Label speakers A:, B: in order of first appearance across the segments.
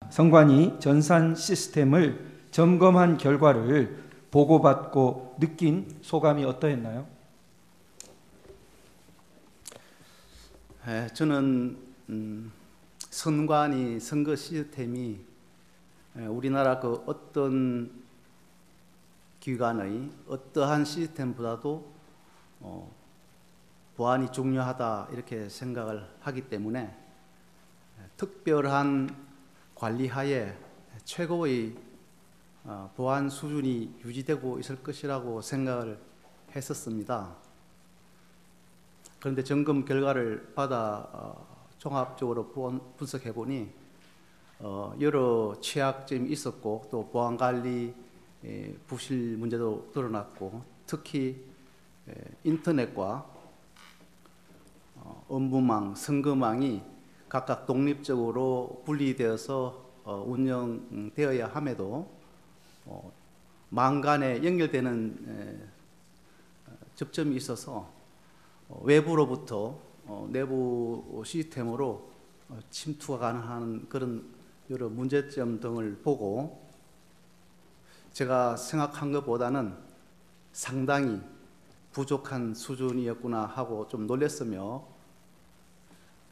A: 선관위 전산 시스템을 점검한 결과를 보고받고 느낀 소감이 어떠했나요?
B: 저는 선관위 선거 시스템이 우리나라 그 어떤 기관의 어떠한 시스템보다도 보안이 중요하다 이렇게 생각을 하기 때문에 특별한 관리하에 최고의 보안 수준이 유지되고 있을 것이라고 생각을 했었습니다. 그런데 점검 결과를 받아 종합적으로 분석해 보니 여러 취약점이 있었고 또 보안관리 부실 문제도 드러났고 특히 인터넷과 업무망, 선거망이 각각 독립적으로 분리되어서 운영되어야 함에도 망 간에 연결되는 접점이 있어서 외부로부터 내부 시스템으로 침투가 가능한 그런 여러 문제점 등을 보고 제가 생각한 것보다는 상당히 부족한 수준이었구나 하고 좀 놀랐으며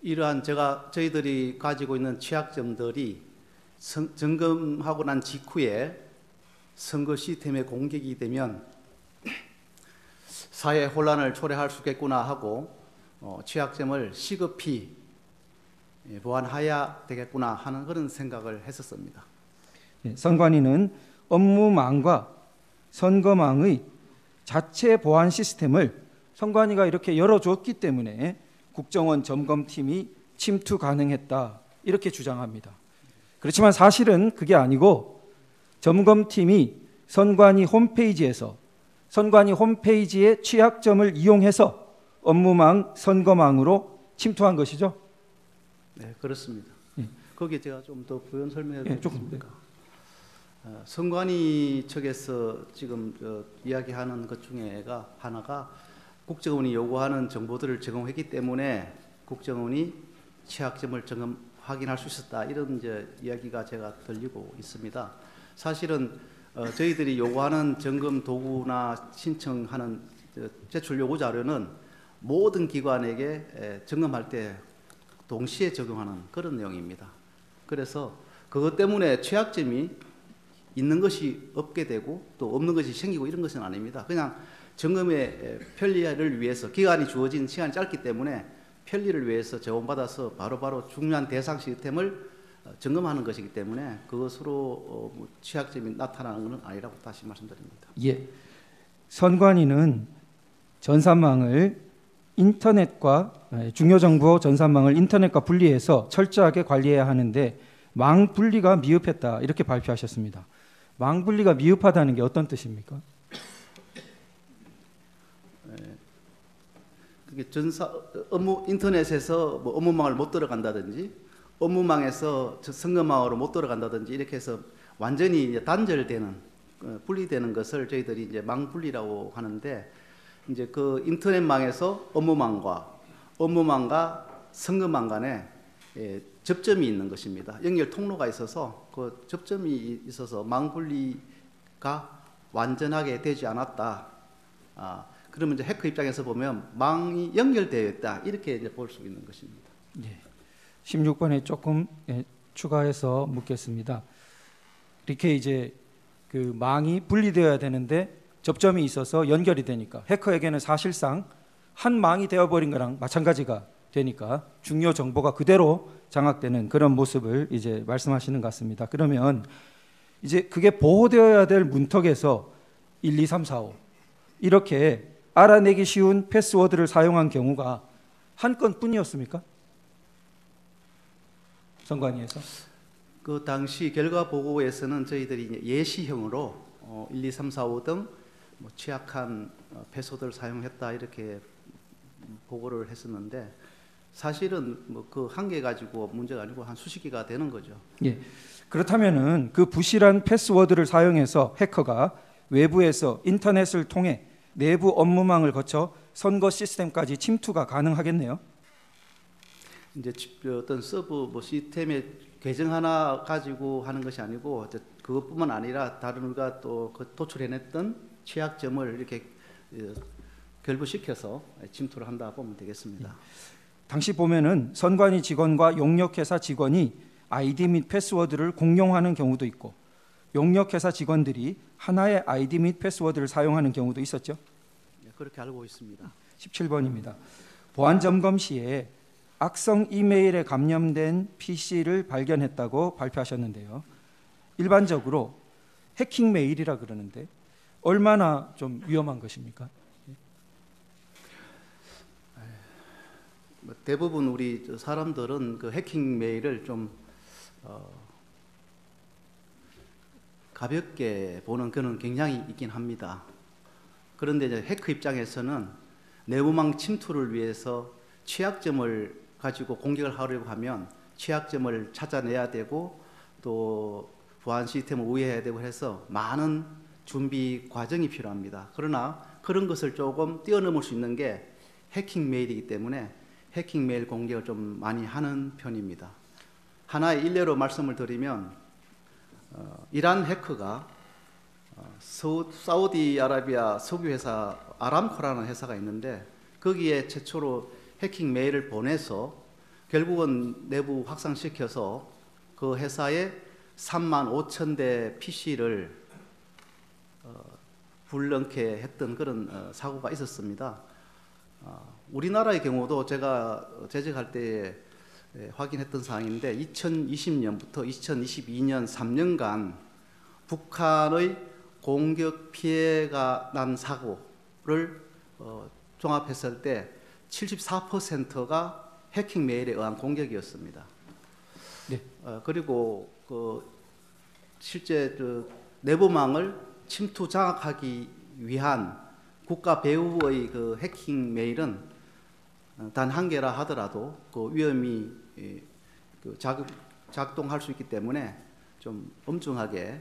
B: 이러한 저희들이 가지고 있는 취약점들이 점검하고 난 직후에 선거 시스템에 공격이 되면 사회 혼란을 초래할 수 있겠구나 하고 취약점을 시급히 보완해야 되겠구나 하는 그런 생각을 했었습니다.
A: 선관위는 업무망과 선거망의 자체 보안 시스템을 선관위가 이렇게 열어줬기 때문에 국정원 점검팀이 침투 가능했다 이렇게 주장합니다. 그렇지만 사실은 그게 아니고 점검팀이 선관위 홈페이지에서 선관위 홈페이지의 취약점을 이용해서 업무망, 선거망으로 침투한 것이죠?
B: 네, 그렇습니다. 거기에 제가 좀 더 부연 설명해
A: 드리겠습니다.
B: 선관위 측에서 지금 이야기하는 것 중에 하나가 국정원이 요구하는 정보들을 제공했기 때문에 국정원이 취약점을 확인할 수 있었다 이런 이야기가 제가 들리고 있습니다. 사실은 저희들이 요구하는 점검 도구나 신청하는 제출 요구 자료는 모든 기관에게 점검할 때 동시에 적용하는 그런 내용입니다. 그래서 그것 때문에 취약점이 있는 것이 없게 되고 또 없는 것이 생기고 이런 것은 아닙니다. 그냥 점검의 편리를 위해서 기간이 주어진 시간이 짧기 때문에 편리를 위해서 제공받아서 바로바로 중요한 대상 시스템을 점검하는 것이기 때문에 그것으로 취약점이 나타나는 것은 아니라고 다시 말씀드립니다.
A: 예, 선관위는 전산망을 인터넷과 중요 정보 전산망을 인터넷과 분리해서 철저하게 관리해야 하는데 망 분리가 미흡했다 이렇게 발표하셨습니다. 망 분리가 미흡하다는 게 어떤 뜻입니까?
B: 그게 인터넷에서 뭐 업무망을 못 들어간다든지 업무망에서 선거망으로 못 들어간다든지 이렇게 해서 완전히 이제 단절되는 분리되는 것을 저희들이 이제 망 분리라고 하는데 이제 그 인터넷망에서 업무망과 선거망 간에 접점이 있는 것입니다. 연결 통로가 있어서 그 접점이 있어서 망 분리가 완전하게 되지 않았다. 그러면 이제 해커 입장에서 보면 망이 연결되어 있다 이렇게 이제 볼 수 있는 것입니다.
A: 예. 16번에 조금 추가해서 묻겠습니다. 이렇게 이제 그 망이 분리되어야 되는데 접점이 있어서 연결이 되니까 해커에게는 사실상 한 망이 되어버린 거랑 마찬가지가 되니까 중요 정보가 그대로 장악되는 그런 모습을 이제 말씀하시는 것 같습니다. 그러면 이제 그게 보호되어야 될 문턱에서 1, 2, 3, 4, 5 이렇게 알아내기 쉬운 패스워드를 사용한 경우가 한 건뿐이었습니까? 선관위에서?
B: 그 당시 결과 보고에서는 저희들이 예시형으로 1, 2, 3, 4, 5 등 뭐 취약한 패스워드를 사용했다 이렇게 보고를 했었는데 사실은 뭐 그 한 개 가지고 문제가 아니고 한 수십 개가 되는 거죠.
A: 예. 그렇다면은 그 부실한 패스워드를 사용해서 해커가 외부에서 인터넷을 통해 내부 업무망을 거쳐 선거 시스템까지 침투가 가능하겠네요.
B: 이제 어떤 서버 시스템에 계정 하나 가지고 하는 것이 아니고 그것뿐만 아니라 다른 우리가 또 도출해냈던 취약점을 이렇게 결부시켜서 침투를 한다 보면 되겠습니다.
A: 당시 보면은 선관위 직원과 용역회사 직원이 아이디 및 패스워드를 공용하는 경우도 있고 용역회사 직원들이 하나의 아이디 및 패스워드를 사용하는 경우도 있었죠.
B: 네, 그렇게 알고 있습니다.
A: 17번입니다. 보안 점검 시에 악성 이메일에 감염된 PC를 발견했다고 발표하셨는데요. 일반적으로 해킹 메일이라 그러는데 얼마나 좀 위험한 것입니까?
B: 대부분 우리 사람들은 그 해킹 메일을 좀 가볍게 보는 그런 경향이 있긴 합니다. 그런데 이제 해커 입장에서는 내부망 침투를 위해서 취약점을 가지고 공격을 하려고 하면 취약점을 찾아내야 되고 또 보안 시스템을 우회해야 되고 해서 많은 준비 과정이 필요합니다. 그러나 그런 것을 조금 뛰어넘을 수 있는 게 해킹 메일이기 때문에 해킹 메일 공격을 좀 많이 하는 편입니다. 하나의 일례로 말씀을 드리면 이란 해커가 사우디아라비아 석유회사 아람코라는 회사가 있는데 거기에 최초로 해킹 메일을 보내서 결국은 내부 확산시켜서 그 회사에 35,000대 PC를 불능케 했던 그런 사고가 있었습니다. 우리나라의 경우도 제가 재직할 때 확인했던 사항인데 2020년부터 2022년 3년간 북한의 공격 피해가 난 사고를 종합했을 때 74%가 해킹 메일에 의한 공격이었습니다.
A: 네.
B: 그리고 실제 내부망을 침투 장악하기 위한 국가 배후의 그 해킹 메일은 단 한 개라 하더라도 그 위험이 작동할 수 있기 때문에 좀 엄중하게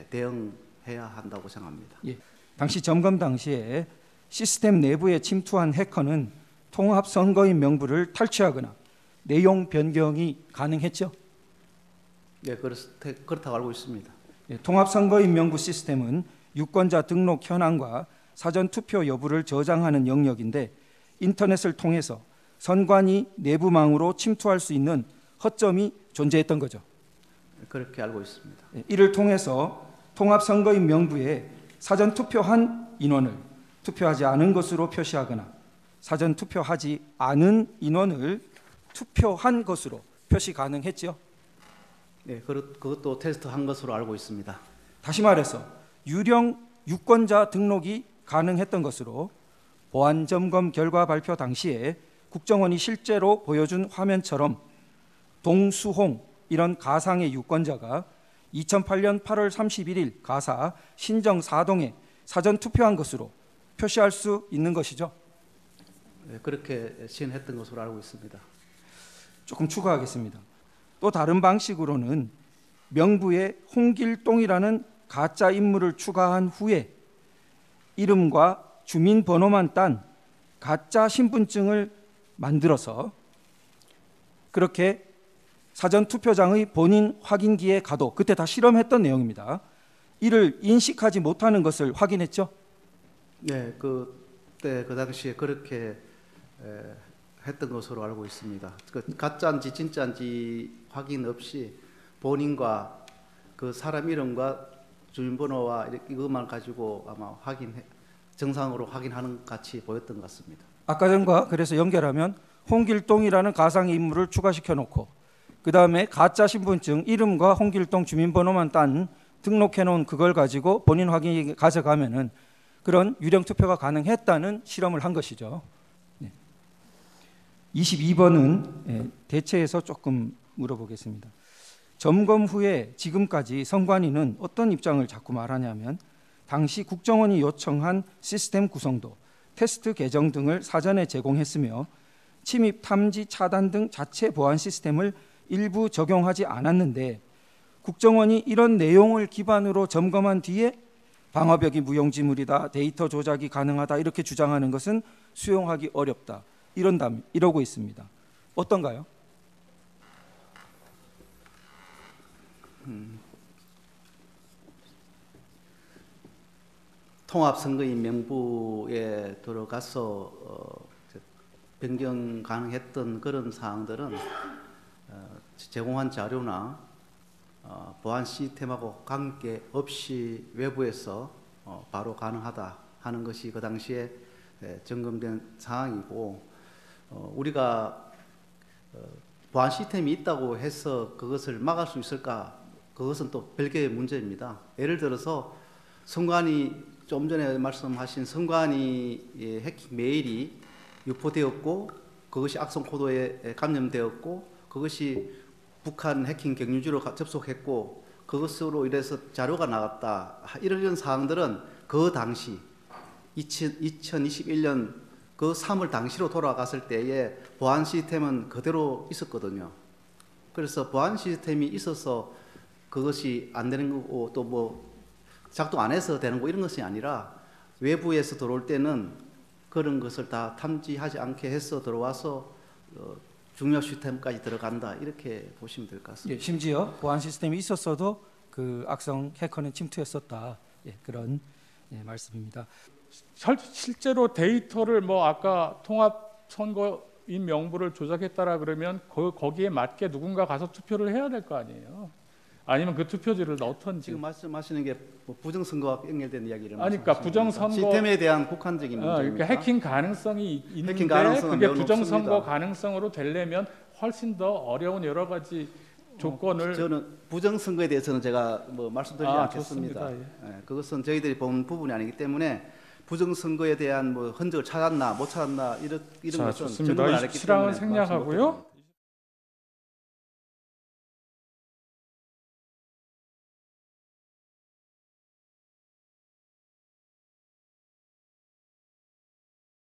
B: 대응해야 한다고 생각합니다.
A: 예. 당시 점검 당시에 시스템 내부에 침투한 해커는 통합 선거인 명부를 탈취하거나 내용 변경이 가능했죠.
B: 네, 그렇다고 알고 있습니다.
A: 예, 통합 선거인 명부 시스템은 유권자 등록 현황과 사전 투표 여부를 저장하는 영역인데 인터넷을 통해서 선관위 내부망으로 침투할 수 있는 허점이 존재했던 거죠.
B: 그렇게 알고 있습니다.
A: 예, 이를 통해서 통합 선거인 명부에 사전 투표한 인원을 투표하지 않은 것으로 표시하거나 사전 투표하지 않은 인원을 투표한 것으로 표시 가능했죠.
B: 네, 그것도 테스트한 것으로 알고 있습니다.
A: 다시 말해서 유령 유권자 등록이 가능했던 것으로 보안 점검 결과 발표 당시에 국정원이 실제로 보여준 화면처럼 동수홍 이런 가상의 유권자가 2008년 8월 31일 가사 신정 4동에 사전 투표한 것으로 표시할 수 있는 것이죠.
B: 네, 그렇게 시행했던 것으로 알고 있습니다.
A: 조금 추가하겠습니다. 또 다른 방식으로는 명부에 홍길동이라는 가짜 인물을 추가한 후에 이름과 주민번호만 딴 가짜 신분증을 만들어서 그렇게 사전투표장의 본인 확인기에 가도 그때 다 실험했던 내용입니다. 이를 인식하지 못하는 것을 확인했죠?
B: 네, 그때 그 당시에 그렇게 했던 것으로 알고 있습니다. 가짜인지 진짜인지 확인 없이 본인과 그 사람 이름과 주민번호와 이것만 가지고 아마 정상으로 확인하는 같이 보였던 것 같습니다.
A: 아까 전과 그래서 연결하면 홍길동이라는 가상의 인물을 추가시켜 놓고 그 다음에 가짜 신분증 이름과 홍길동 주민번호만 딴 등록해 놓은 그걸 가지고 본인 확인이 가져가면은 그런 유령 투표가 가능했다는 실험을 한 것이죠. 22번은 대체해서 조금 물어보겠습니다. 점검 후에 지금까지 선관위는 어떤 입장을 자꾸 말하냐면 당시 국정원이 요청한 시스템 구성도, 테스트 계정 등을 사전에 제공했으며 침입, 탐지, 차단 등 자체 보안 시스템을 일부 적용하지 않았는데 국정원이 이런 내용을 기반으로 점검한 뒤에 방화벽이 무용지물이다, 데이터 조작이 가능하다 이렇게 주장하는 것은 수용하기 어렵다. 이러고 있습니다. 어떤가요?
B: 통합선거인 명부에 들어가서 변경 가능했던 그런 사항들은 제공한 자료나 보안 시스템하고 관계없이 외부에서 바로 가능하다 하는 것이 그 당시에 점검된 사항이고, 우리가 보안 시스템이 있다고 해서 그것을 막을 수 있을까? 그것은 또 별개의 문제입니다. 예를 들어서 선관위, 좀 전에 말씀하신 선관위 해킹 메일이 유포되었고, 그것이 악성 코드에 감염되었고, 그것이 북한 해킹 경유지로 접속했고, 그것으로 인해서 자료가 나갔다, 이런 사항들은 그 당시 2021년 그 3월 당시로 돌아갔을 때에 보안 시스템은 그대로 있었거든요. 그래서 보안 시스템이 있어서 그것이 안 되는 거고, 또 뭐 작동 안 해서 되는 거, 이런 것이 아니라 외부에서 들어올 때는 그런 것을 다 탐지하지 않게 해서 들어와서 중요 시스템까지 들어간다, 이렇게 보시면 될 것 같습니다.
A: 예, 심지어 보안 시스템이 있었어도 그 악성 해커는 침투했었다. 예, 그런 말씀입니다.
C: 실제로 데이터를 뭐 아까 통합 선거인 명부를 조작했다라 그러면 거기에 맞게 누군가 가서 투표를 해야 될 거 아니에요. 아니면 그 투표지를 넣던지.
B: 지금 말씀하시는 게 뭐 부정선거와 연결된 이야기를
C: 그러니까 부정선거
B: 시스템에 대한 국한적인 문제입니다.
C: 그러니까 해킹 가능성이 있는데
B: 해킹 가능성은
C: 그게
B: 매우
C: 부정선거
B: 높습니다.
C: 가능성으로 되려면 훨씬 더 어려운 여러 가지 조건을
B: 저는 부정선거에 대해서는 제가 뭐 말씀드리지 않겠습니다.
C: 좋습니다.
B: 예, 그것은 저희들이 본 부분이 아니기 때문에 부정선거에 대한 뭐 흔적을 찾았나 못 찾았나 이런
C: 자,
B: 것은
C: 좋습니다.
B: 증거를 안 했기
C: 27항은
B: 때문에
C: 생략하고요.